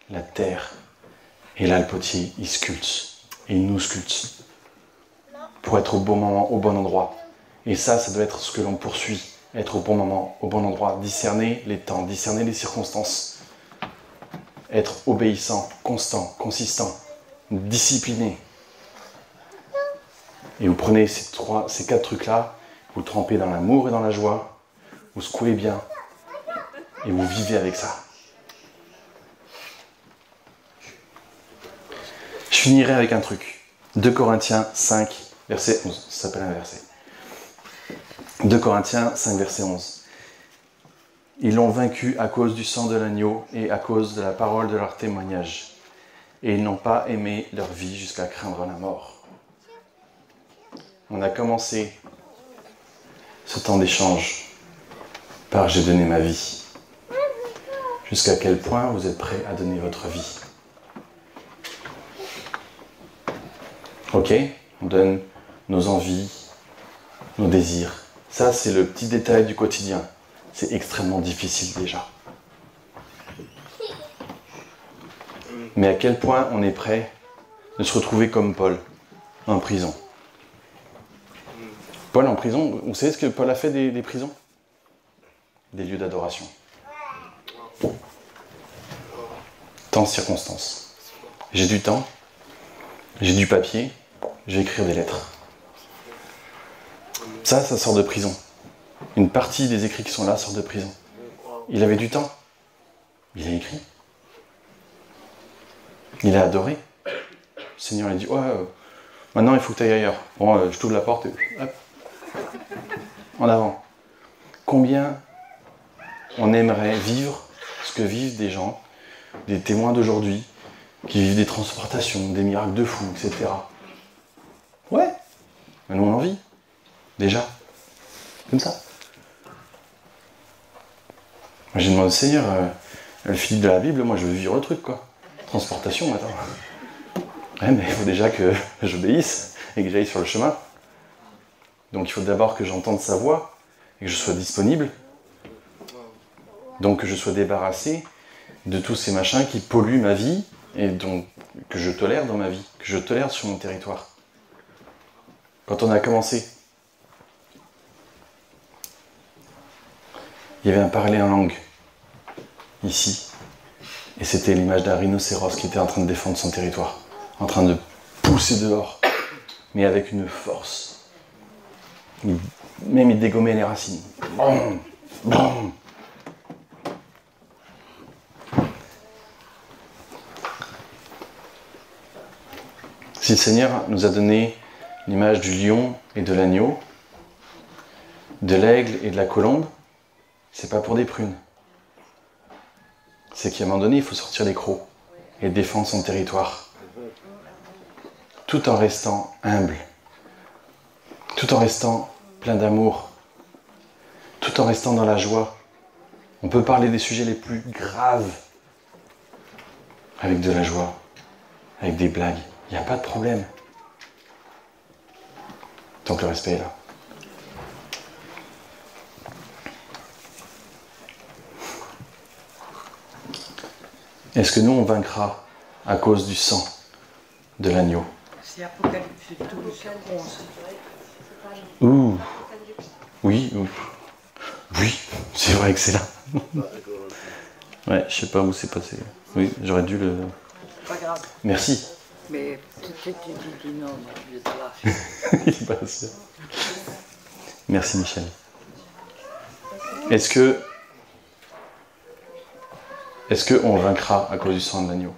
Speaker 1: La terre. Et là, le potier, il sculpte. Et il nous sculpte. Pour être au bon moment, au bon endroit. Et ça doit être ce que l'on poursuit. Être au bon moment, au bon endroit. Discerner les temps, discerner les circonstances. Être obéissant, constant, consistant, discipliné. Et vous prenez ces 4 trucs-là, vous trempez dans l'amour et dans la joie, vous secouez bien, et vous vivez avec ça. Je finirai avec un truc. 2 Corinthiens 5, verset 11. Ça s'appelle un verset. 2 Corinthiens 5, verset 11. Ils l'ont vaincu à cause du sang de l'agneau et à cause de la parole de leur témoignage. Et ils n'ont pas aimé leur vie jusqu'à craindre la mort. On a commencé ce temps d'échange par « j'ai donné ma vie ». Jusqu'à quel point vous êtes prêts à donner votre vie? Ok, on donne nos envies, nos désirs. Ça, c'est le petit détail du quotidien. C'est extrêmement difficile déjà. Mais à quel point on est prêt de se retrouver comme Paul, en prison? Paul en prison, vous savez ce que Paul a fait des prisons? Des lieux d'adoration. Temps, circonstances. J'ai du temps, j'ai du papier, je vais écrire des lettres. Ça sort de prison. Une partie des écrits qui sont là sortent de prison. Il avait du temps. Il a écrit. Il a adoré. Le Seigneur lui a dit, maintenant il faut que tu ailles ailleurs. Bon, je t'ouvre la porte et hop. En avant. Combien on aimerait vivre ce que vivent des gens, des témoins d'aujourd'hui, qui vivent des transportations, des miracles de fous, etc. Ouais, mais nous on en vit. Déjà. Comme ça. Moi j'ai demandé au Seigneur, le Philippe de la Bible, moi je veux vivre le truc quoi. Transportation, attends. Ouais, mais il faut déjà que j'obéisse et que j'aille sur le chemin. Donc il faut d'abord que j'entende sa voix et que je sois disponible. Donc que je sois débarrassé de tous ces machins qui polluent ma vie et donc que je tolère dans ma vie, que je tolère sur mon territoire. Quand on a commencé, il y avait un parler en langue, ici, et c'était l'image d'un rhinocéros qui était en train de défendre son territoire, en train de pousser dehors, mais avec une force. Même il dégommait les racines. Brum, brum. Si le Seigneur nous a donné l'image du lion et de l'agneau, de l'aigle et de la colombe, c'est pas pour des prunes. C'est qu'à un moment donné, il faut sortir les crocs et défendre son territoire. Tout en restant humble. Tout en restant plein d'amour. Tout en restant dans la joie. On peut parler des sujets les plus graves avec de la joie, avec des blagues. Il n'y a pas de problème. Tant que le respect est là. Est-ce que nous, on vaincra à cause du sang de l'agneau?
Speaker 4: C'est Apocalypse 12, 11.
Speaker 1: Ouh. Oui, oui, c'est vrai que c'est là. Ouais, je sais pas où c'est passé. Oui, j'aurais dû le...
Speaker 4: Pas grave.
Speaker 1: Merci.
Speaker 4: Mais tu dis non, je te lâche.
Speaker 1: Il est pas sûr. Merci Michel. Est-ce que Est-ce qu'on vaincra à cause du sang de l'agneau?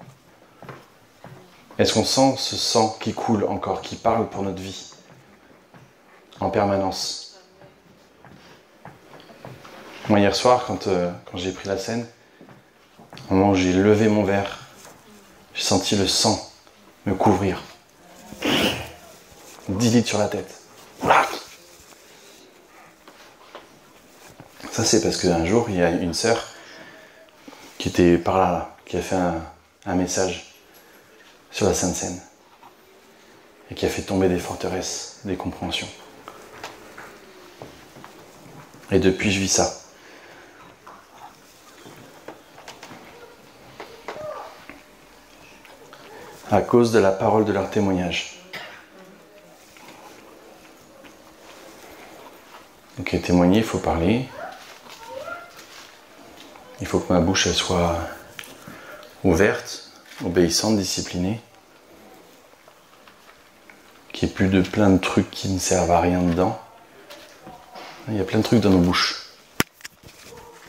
Speaker 1: Est-ce qu'on sent ce sang qui coule encore, qui parle pour notre vie, en permanence? Moi, hier soir, quand j'ai pris la scène, au moment où j'ai levé mon verre, j'ai senti le sang me couvrir. 10 litres sur la tête. Ça, c'est parce qu'un jour, il y a une sœur qui était par là, qui a fait un message sur la Sainte Seine et qui a fait tomber des forteresses, des compréhensions. Et depuis, je vis ça. À cause de la parole de leur témoignage. Ok, témoigner, il faut parler. Il faut que ma bouche elle soit ouverte, obéissante, disciplinée. Qu'il n'y ait plus de plein de trucs qui ne servent à rien dedans. Il y a plein de trucs dans nos bouches.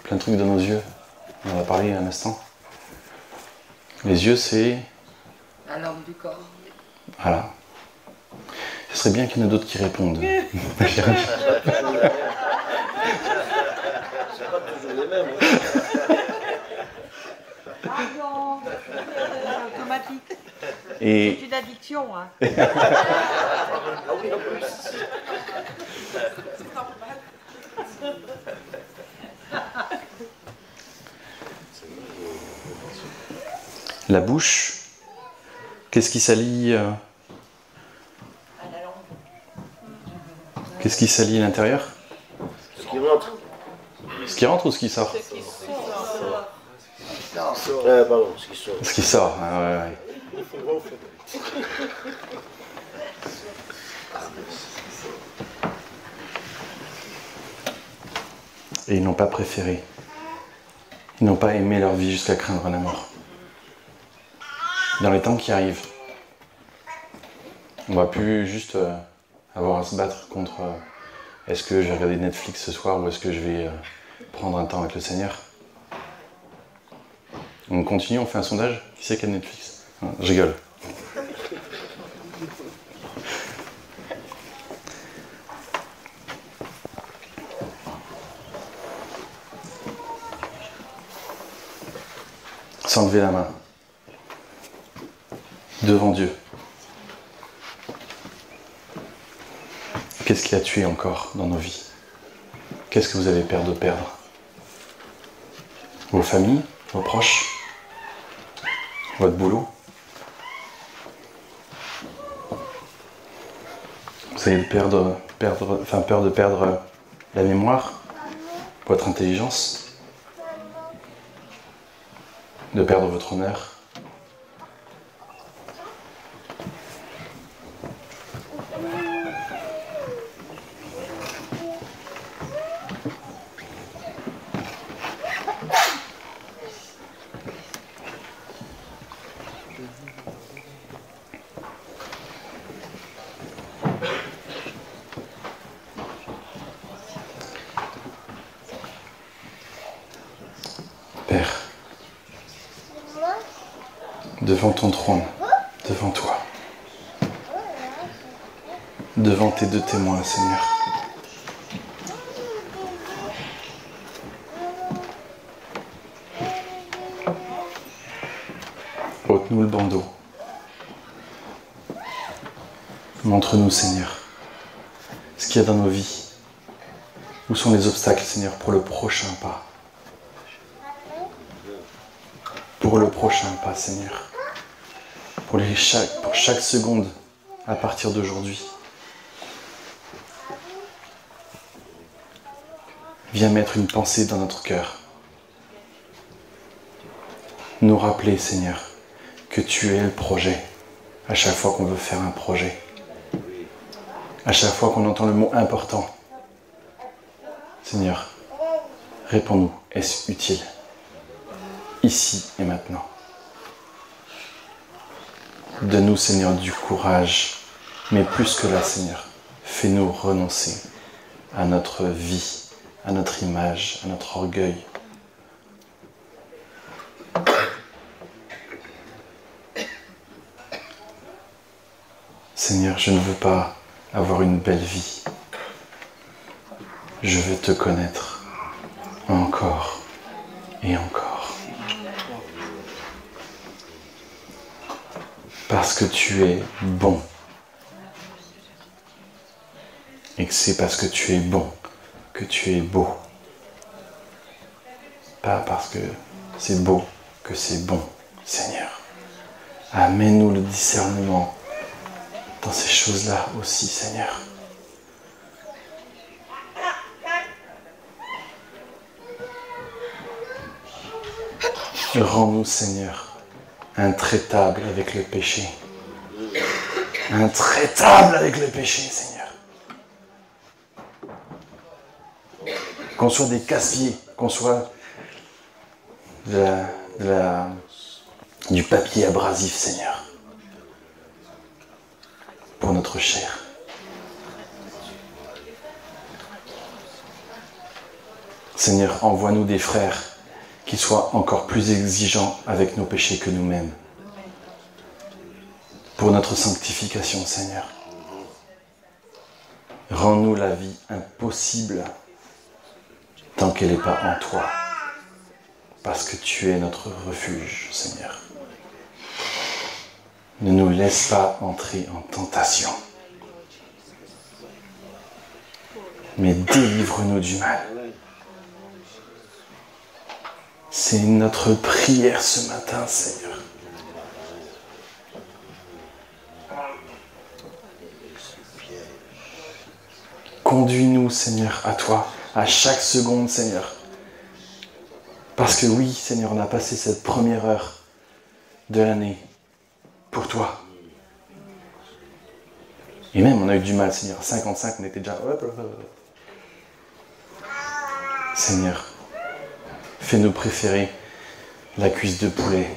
Speaker 1: Plein de trucs dans nos yeux. On en a parlé un instant. Les yeux, c'est...
Speaker 4: La lampe du corps.
Speaker 1: Voilà. Ce serait bien qu'il y en ait d'autres qui répondent.
Speaker 3: C'est pas toujours les mêmes.
Speaker 4: Ah non, automatique.
Speaker 1: Et...
Speaker 4: C'est une addiction, hein.
Speaker 3: Ah oui, en plus.
Speaker 5: C'est normal.
Speaker 1: La bouche, qu'est-ce qui salit Qu'est-ce qui salit l'intérieur?
Speaker 3: Ce qui rentre.
Speaker 1: Ce qui rentre ou ce qui sort?
Speaker 3: Pardon, ce qui sort.
Speaker 1: Ce qui sort, ah ouais, ouais. Et ils n'ont pas préféré. Ils n'ont pas aimé leur vie jusqu'à craindre la mort. Dans les temps qui arrivent, on va plus juste avoir à se battre contre est-ce que je vais regarder Netflix ce soir ou est-ce que je vais prendre un temps avec le Seigneur. On continue, on fait un sondage. Qui c'est qui a Netflix? Je rigole. Sans lever la main. Devant Dieu. Qu'est-ce qui a tué encore dans nos vies? Qu'est-ce que vous avez peur de perdre? Vos familles? Vos proches? Votre boulot? Vous avez peur de perdre la mémoire? Votre intelligence? De perdre votre honneur? Père, devant ton trône, devant toi, devant tes deux témoins, Seigneur, ôte-nous le bandeau. Montre-nous, Seigneur, ce qu'il y a dans nos vies. Où sont les obstacles, Seigneur, pour le prochain pas? Pour le prochain pas, Seigneur. Pour chaque seconde à partir d'aujourd'hui. Viens mettre une pensée dans notre cœur. Nous rappeler, Seigneur, que tu es le projet à chaque fois qu'on veut faire un projet. À chaque fois qu'on entend le mot important. Seigneur, réponds-nous, est-ce utile? Ici et maintenant. Donne-nous, Seigneur, du courage, mais plus que là, Seigneur, fais-nous renoncer à notre vie, à notre image, à notre orgueil. Seigneur, je ne veux pas avoir une belle vie. Je veux te connaître encore et encore. Parce que tu es bon. Et que c'est parce que tu es bon que tu es beau. Pas parce que c'est beau que c'est bon, Seigneur. Amène-nous le discernement dans ces choses-là aussi, Seigneur. Rends-nous, Seigneur, intraitables avec le péché. Intraitables avec le péché, Seigneur. Qu'on soit des casse-pieds, qu'on soit du papier abrasif, Seigneur, pour notre chair. Seigneur, envoie-nous des frères qui soient encore plus exigeants avec nos péchés que nous-mêmes. Pour notre sanctification, Seigneur. Rends-nous la vie impossible tant qu'elle n'est pas en toi. Parce que tu es notre refuge, Seigneur. Ne nous laisse pas entrer en tentation. Mais délivre-nous du mal. C'est notre prière ce matin, Seigneur. Conduis-nous, Seigneur, à toi, à chaque seconde, Seigneur. Parce que oui, Seigneur, on a passé cette première heure de l'année pour toi. Et même, on a eu du mal, Seigneur. 55, on était déjà... Seigneur, fais-nous préférer la cuisse de poulet.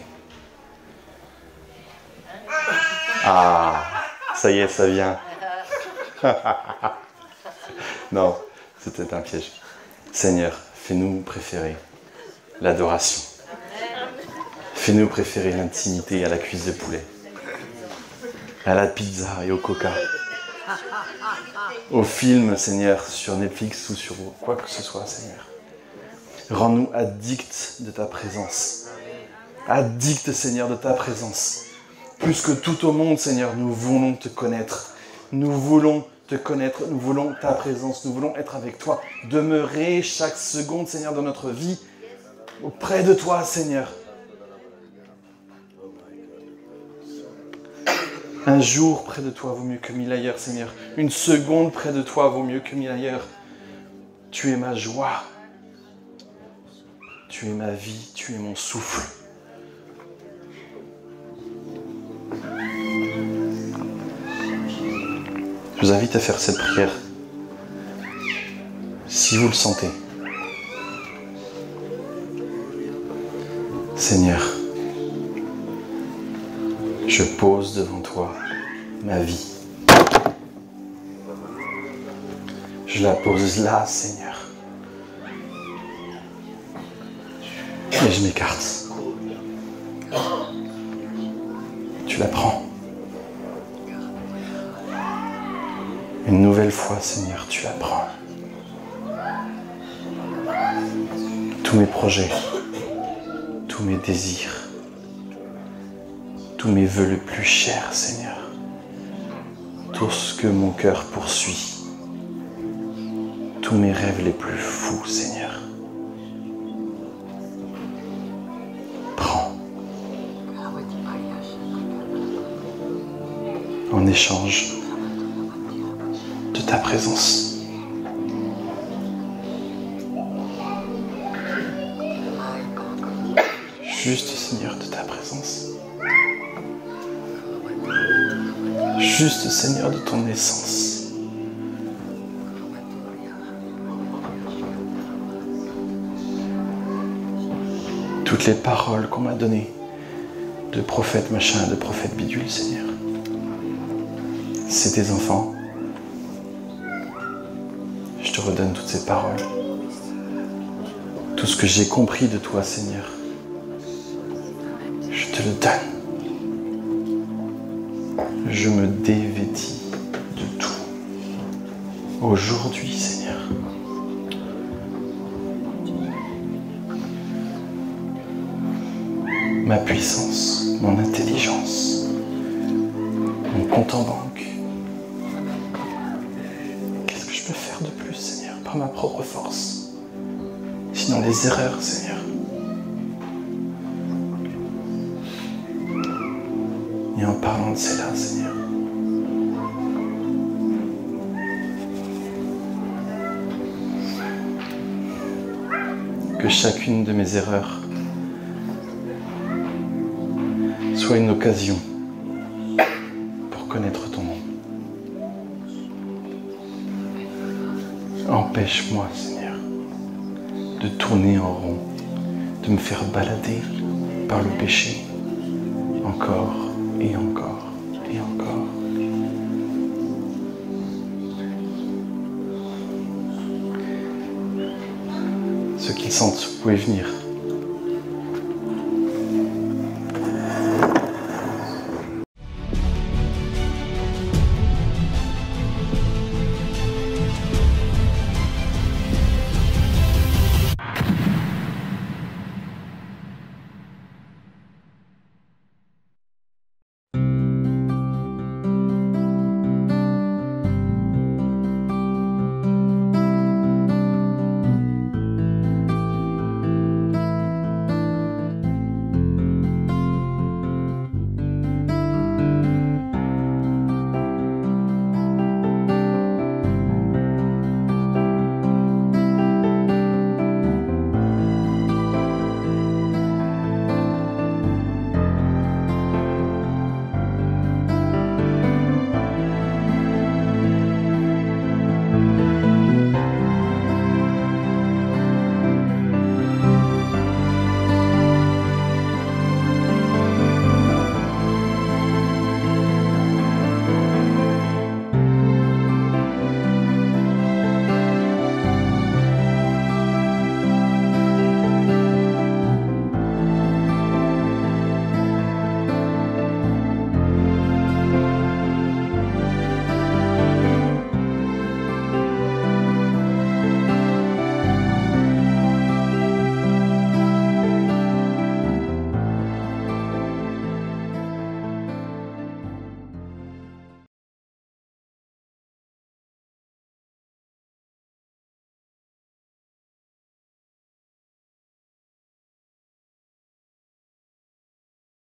Speaker 1: Ah, ça y est, ça vient. Non, c'était un piège. Seigneur, fais-nous préférer l'adoration. Fais-nous préférer l'intimité à la cuisse de poulet, à la pizza et au coca, au film, Seigneur, sur Netflix ou sur quoi que ce soit, Seigneur. Rends-nous addicts de ta présence. Addicts, Seigneur, de ta présence. Plus que tout au monde, Seigneur, nous voulons te connaître. Nous voulons te connaître, nous voulons ta présence, nous voulons être avec toi. Demeurer chaque seconde, Seigneur, dans notre vie, auprès de toi, Seigneur. Un jour près de toi vaut mieux que 1000 ailleurs, Seigneur. Une seconde près de toi vaut mieux que 1000 ailleurs. Tu es ma joie. Tu es ma vie, tu es mon souffle. Je vous invite à faire cette prière, si vous le sentez. Seigneur, je pose devant toi ma vie. Je la pose là, Seigneur. Et je m'écarte. Tu la prends. Une nouvelle fois, Seigneur, tu la prends. Tous mes projets, tous mes désirs, tous mes vœux les plus chers, Seigneur. Tout ce que mon cœur poursuit. Tous mes rêves les plus fous, Seigneur. Prends. En échange de ta présence. Juste, Seigneur, de ta présence. Juste, Seigneur, de ton essence. Toutes les paroles qu'on m'a données de prophète machin, de prophète bidule, Seigneur. C'est tes enfants. Je te redonne toutes ces paroles. Tout ce que j'ai compris de toi, Seigneur. Je te le donne. Je me dévêtis aujourd'hui, Seigneur. Ma puissance, mon intelligence, mon compte en banque. Qu'est-ce que je peux faire de plus, Seigneur, par ma propre force? Sinon des erreurs, Seigneur. Et en parlant de cela, Seigneur, que chacune de mes erreurs soit une occasion pour connaître ton nom. Empêche-moi, Seigneur, de tourner en rond, de me faire balader par le péché, encore et encore et encore. Ceux qui le sentent, vous pouvez venir.